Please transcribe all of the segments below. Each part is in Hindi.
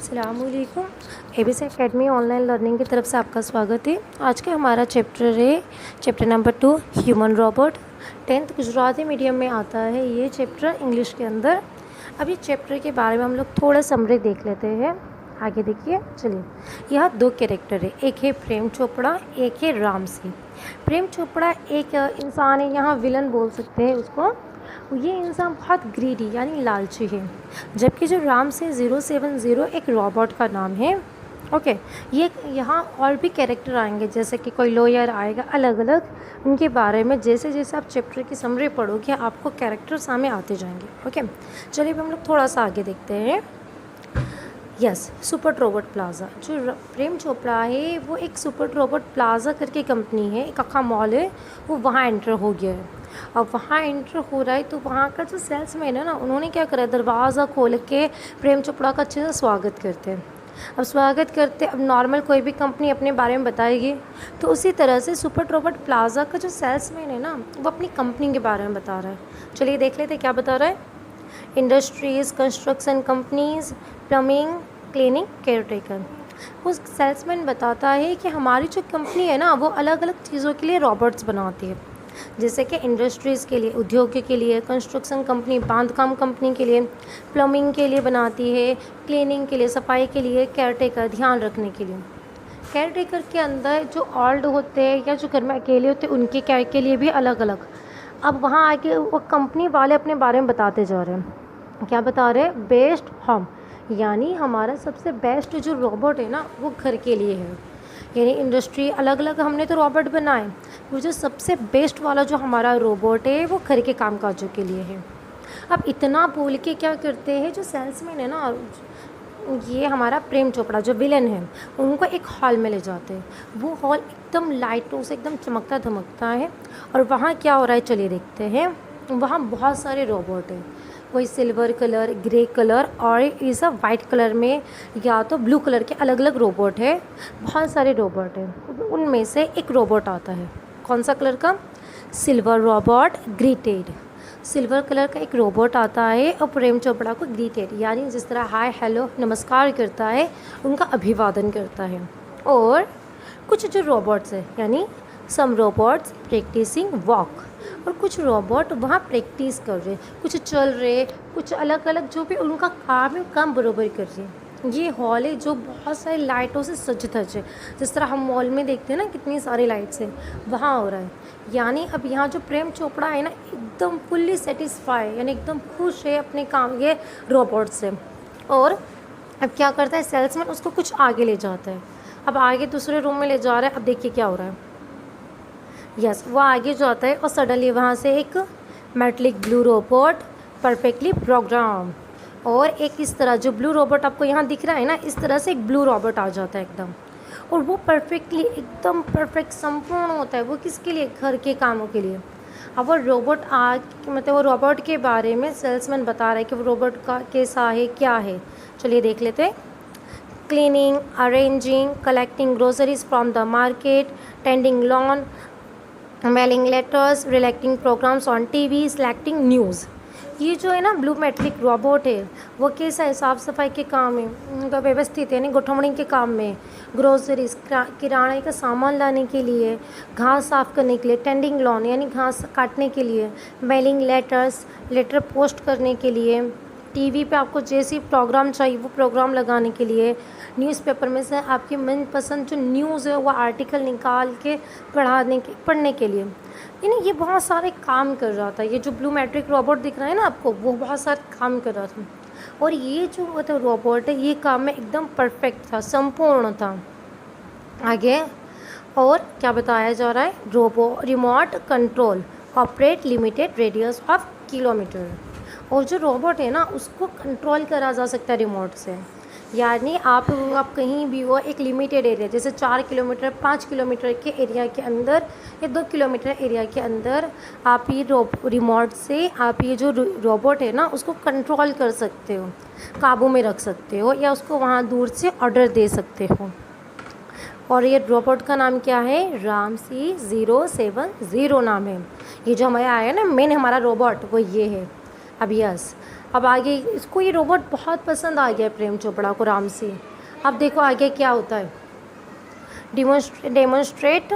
अस्सलामुअलैकुम। ABC एकेडमी ऑनलाइन लर्निंग की तरफ से आपका स्वागत है। आज का हमारा चैप्टर है chapter number 2 human robot. 10th Gujarati medium में आता है ये चैप्टर इंग्लिश के अंदर। अब ये चैप्टर के बारे में हम लोग थोड़ा समरी देख लेते हैं। आगे देखिए, चलिए। यहाँ दो कैरेक्टर है, एक है प्रेम चोपड़ा, एक है रामसी। प्रेम चोपड़ा एक इंसान है, यहाँ विलन बोल सकते हैं उसको। ये इंसान बहुत ग्रीडी यानी लालची है, जबकि जो रामसी 070 एक रोबोट का नाम है। ओके, ये यहाँ और भी कैरेक्टर आएंगे, जैसे कि कोई लॉयर आएगा, अलग अलग उनके बारे में जैसे जैसे आप चैप्टर की समरी पढ़ोगे आपको कैरेक्टर सामने आते जाएंगे। ओके, चलिए हम लोग थोड़ा सा आगे देखते हैं। Yes, super robot plaza. जो प्रेम चोपड़ा है वो एक सुपर रोबोट प्लाज़ा करके कंपनी है, एक अक्का मॉल है, वो वहाँ एंटर हो गया है। अब वहाँ एंटर हो रहा है तो वहाँ का जो सेल्समैन है ना, उन्होंने क्या करा, दरवाज़ा खोल के प्रेम चोपड़ा का अच्छे से स्वागत करते हैं। अब स्वागत करते, अब नॉर्मल कोई भी कंपनी अपने बारे में बताएगी, तो उसी तरह से सुपर रोबोट प्लाज़ा का जो सेल्समैन है ना, वो अपनी कंपनी के बारे में बता रहा है। चलिए देख लेते क्या बता रहा है। Industries, construction companies, plumbing, cleaning, caretaker. उस सेल्समैन बताता है कि हमारी जो कंपनी है ना, वो अलग अलग चीज़ों के लिए रोबोट्स बनाती है, जैसे कि इंडस्ट्रीज़ के लिए, उद्योग के लिए, कंस्ट्रक्शन कंपनी, बांधकाम कंपनी के लिए, प्लम्बिंग के लिए बनाती है, क्लीनिंग के लिए, सफाई के लिए, केयरटेकर ध्यान रखने के लिए। केयरटेकर के अंदर जो ओल्ड होते हैं या जो घर में अकेले होते हैं उनके केयर के लिए भी अलग अलग। अब वहाँ आके वो कंपनी वाले अपने बारे में बताते जा रहे हैं। क्या बता रहे हैं? बेस्ट होम, यानी हमारा सबसे बेस्ट जो रोबोट है ना वो घर के लिए है। यानी इंडस्ट्री अलग अलग हमने तो रोबोट बनाए, वो जो सबसे बेस्ट वाला जो हमारा रोबोट है वो घर के कामकाजों के लिए है। अब इतना बोल के क्या करते हैं जो सेल्समैन है ना, ये हमारा प्रेम चोपड़ा जो विलन है, उनको एक हॉल में ले जाते हैं। वो हॉल एकदम लाइटों से एकदम चमकता धमकता है। और वहाँ क्या हो रहा है चलिए देखते हैं। वहाँ बहुत सारे रोबोट हैं, कोई सिल्वर कलर, ग्रे कलर और ये सब वाइट कलर में या तो ब्लू कलर के अलग अलग रोबोट है। बहुत सारे रोबोट हैं, उनमें से एक रोबोट आता है, कौन सा कलर का? Silver robot, greeted. Silver colour का एक रोबोट आता है और प्रेम चोपड़ा को ग्रीटेड यानी जिस तरह हाय हेलो नमस्कार करता है, उनका अभिवादन करता है। और कुछ जो रोबोट्स है, यानी सम रोबोट्स प्रैक्टिसिंग वॉक, और कुछ रोबोट वहाँ प्रैक्टिस कर रहे, कुछ चल रहे, कुछ अलग अलग जो भी उनका काम है काम बरोबर कर रहे। ये हॉल है जो बहुत सारी लाइटों से सज धज है, जिस तरह हम मॉल में देखते हैं ना कितनी सारी लाइट्स हैं, वहाँ हो रहा है। यानी अब यहाँ जो प्रेम चोपड़ा है ना, एकदम फुल्ली सेटिस्फाई यानी एकदम खुश है अपने काम ये रोबोट से। और अब क्या करता है सेल्समैन, उसको कुछ आगे ले जाता है। अब आगे दूसरे रूम में ले जा रहा है। अब देखिए क्या हो रहा है। यस, वो आगे जाता है और सडनली वहाँ से एक metallic blue robot perfectly program, और एक इस तरह जो ब्लू रोबोट आपको यहाँ दिख रहा है ना, इस तरह से एक ब्लू रोबोट आ जाता है एकदम, और वो परफेक्टली एकदम परफेक्ट संपूर्ण होता है। वो किसके लिए? घर के कामों के लिए। अब वो रोबोट मतलब वो रोबोट के बारे में सेल्समैन बता रहा है कि वो रोबोट का कैसा है, क्या है। चलिए देख लेते हैं। Cleaning, arranging, collecting groceries from the market, tending lawn, mailing letters, reflecting programs on TV, selecting news. ये जो है ना ब्लू मेटलिक रोबोट है, वो कैसा है? साफ़ सफाई के काम में, उनका व्यवस्थित यानी गोठवणी के काम में, ग्रोसरीज किराने का सामान लाने के लिए, घास साफ़ करने के लिए, टेंडिंग लॉन यानी घास काटने के लिए, मेलिंग लेटर्स लेटर पोस्ट करने के लिए, टीवी पे आपको जैसी प्रोग्राम चाहिए वो प्रोग्राम लगाने के लिए, न्यूज़पेपर में से आपकी मनपसंद जो न्यूज़ है वो आर्टिकल निकाल के पढ़ने के लिए। यानी ये बहुत सारे काम कर रहा था। ये जो ब्लू मैट्रिक रोबोट दिख रहा है ना आपको, वो बहुत सारे काम कर रहा था। और ये जो मतलब रोबोट है, ये काम में एकदम परफेक्ट था, संपूर्ण था। आगे और क्या बताया जा रहा है? Remote control operate limited radius of kilometre. और जो रोबोट है ना, उसको कंट्रोल करा जा सकता है रिमोट से। यानी आप कहीं भी हो, एक लिमिटेड एरिया जैसे 4 किलोमीटर 5 किलोमीटर के एरिया के अंदर या 2 किलोमीटर एरिया के अंदर आप ये रिमोट से आप ये जो रोबोट है ना उसको कंट्रोल कर सकते हो, काबू में रख सकते हो, या उसको वहाँ दूर से ऑर्डर दे सकते हो। और ये रोबोट का नाम क्या है? रामसी 070 नाम है। ये जो हमारा आया ना मेन हमारा रोबोट, वो ये है। अब यस, अब आगे इसको ये रोबोट बहुत पसंद आ गया प्रेम चोपड़ा को, राम से। अब देखो आगे क्या होता है। Demonstrate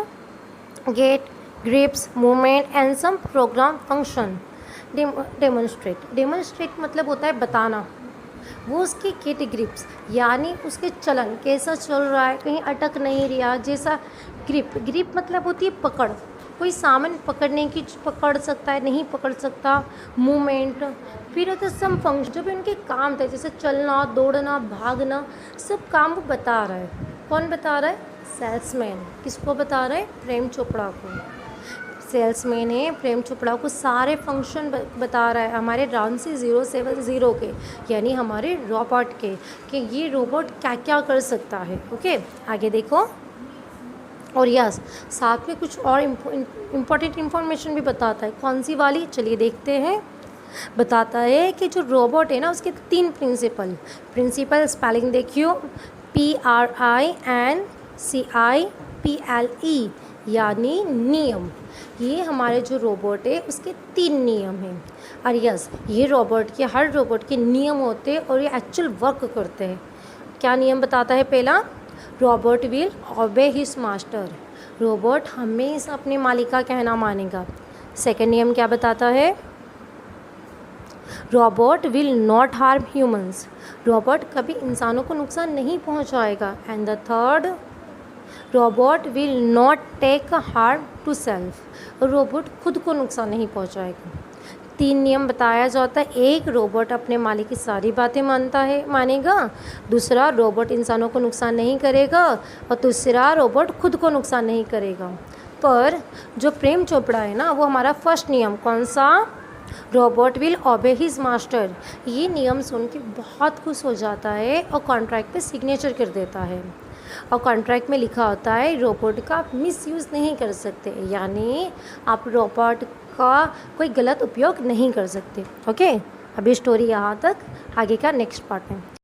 get grips movement and some program function. Demonstrate मतलब होता है बताना। वो उसके गेट ग्रिप्स यानी उसके चलन कैसा चल रहा है, कहीं अटक नहीं रहा, जैसा ग्रिप मतलब होती है पकड़, कोई सामान पकड़ने की पकड़ सकता है, नहीं पकड़ सकता। मूवमेंट, फिर होता है सम फंक्शन, जो भी उनके काम थे जैसे चलना, दौड़ना, भागना, सब काम वो बता रहा है। कौन बता रहा है? सेल्समैन। किसको बता रहा है? प्रेम चोपड़ा को। सेल्समैन है, प्रेम चोपड़ा को सारे फंक्शन बता रहा है हमारे रांची 070 के, यानी हमारे रोबोट के, कि ये रोबोट क्या क्या कर सकता है। ओके, आगे देखो। और यस, साथ में कुछ और इम्पोर्टेंट इन्फॉर्मेशन भी बताता है। कौन सी वाली? चलिए देखते हैं। बताता है कि जो रोबोट है ना, उसके 3 प्रिंसिपल स्पेलिंग देखियो, PRINCIPLE यानी नियम। ये हमारे जो रोबोट है उसके 3 नियम हैं। और यस, ये रोबोट के, हर रोबोट के नियम होते हैं और ये एक्चुअल वर्क करते हैं। क्या नियम बताता है? पहला, रोबोट विल ओबे हिज मास्टर। रोबोट हमेशा अपने मालिक का कहना मानेगा। सेकंड नियम क्या बताता है? Robot will not harm humans. Robot कभी इंसानों को नुकसान नहीं पहुंचाएगा। And the third, robot will not take harm to self. रोबोट खुद को नुकसान नहीं पहुंचाएगा। 3 नियम बताया जाता है। एक, रोबोट अपने मालिक की सारी बातें मानेगा। दूसरा, रोबोट इंसानों को नुकसान नहीं करेगा। और तीसरा, रोबोट खुद को नुकसान नहीं करेगा। पर जो प्रेम चोपड़ा है ना, वो हमारा फर्स्ट नियम कौन सा? रोबोट विल ओबे हिज मास्टर। ये नियम सुन के बहुत खुश हो जाता है और कॉन्ट्रैक्ट पे सिग्नेचर कर देता है। और कॉन्ट्रैक्ट में लिखा होता है रोबोट का आप मिसयूज़ नहीं कर सकते, यानी आप रोबोट का कोई गलत उपयोग नहीं कर सकते। ओके, अभी स्टोरी यहाँ तक, आगे का नेक्स्ट पार्ट में।